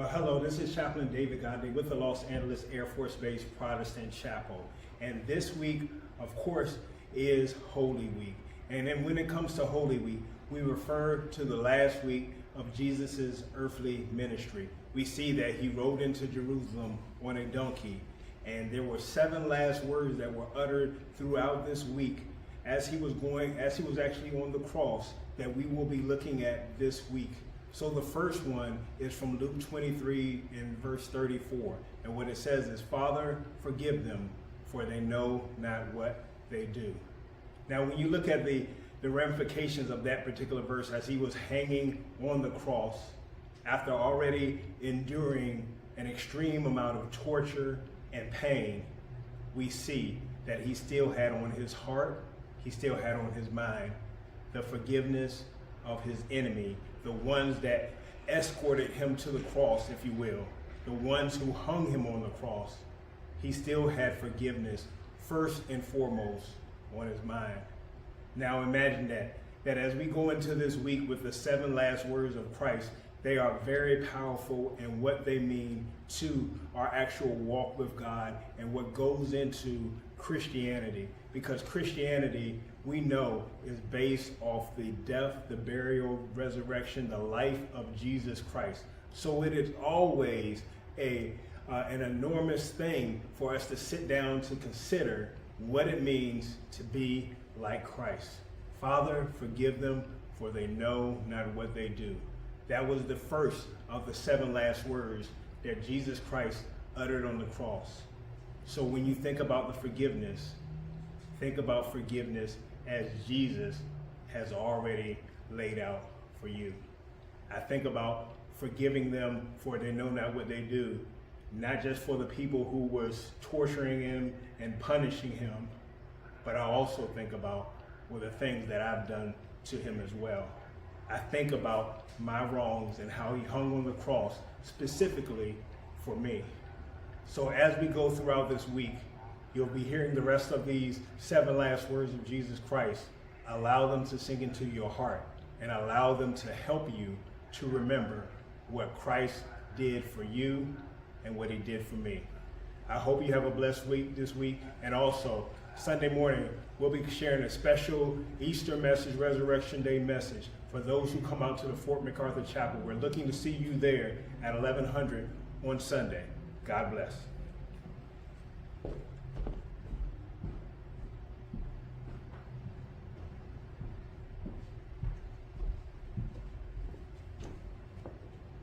Well, hello, this is Chaplain David Gandhi with the Los Angeles Air Force Base Protestant Chapel. And this week, of course, is Holy Week. And then when it comes to Holy Week, we refer to the last week of Jesus's earthly ministry. We see that he rode into Jerusalem on a donkey. And there were 7 last words that were uttered throughout this week as he was actually on the cross that we will be looking at this week. So the first one is from Luke 23 in verse 34. And what it says is, "Father, forgive them, for they know not what they do." Now, when you look at the ramifications of that particular verse as he was hanging on the cross, after already enduring an extreme amount of torture and pain, we see that he still had on his heart, he still had on his mind the forgiveness of his enemy, the ones that escorted him to the cross, if you will, the ones who hung him on the cross. He still had forgiveness first and foremost on his mind. Now imagine that as we go into this week with the 7 last words of Christ, they are very powerful in what they mean to our actual walk with God and what goes into Christianity. Because Christianity, we know, is based off the death, the burial, resurrection, the life of Jesus Christ. So it is always an enormous thing for us to sit down to consider what it means to be like Christ. Father, forgive them, for they know not what they do. That was the first of the 7 last words that Jesus Christ uttered on the cross. So when you think about the forgiveness, think about forgiveness as Jesus has already laid out for you. I think about forgiving them for they know not what they do, not just for the people who was torturing him and punishing him, but I also think about the things that I've done to him as well. I think about my wrongs and how he hung on the cross specifically for me. So as we go throughout this week, you'll be hearing the rest of these 7 last words of Jesus Christ. Allow them to sink into your heart and allow them to help you to remember what Christ did for you and what he did for me. I hope you have a blessed week this week. And also, Sunday morning, we'll be sharing a special Easter message, Resurrection Day message for those who come out to the Fort MacArthur Chapel. We're looking to see you there at 1100 on Sunday. God bless.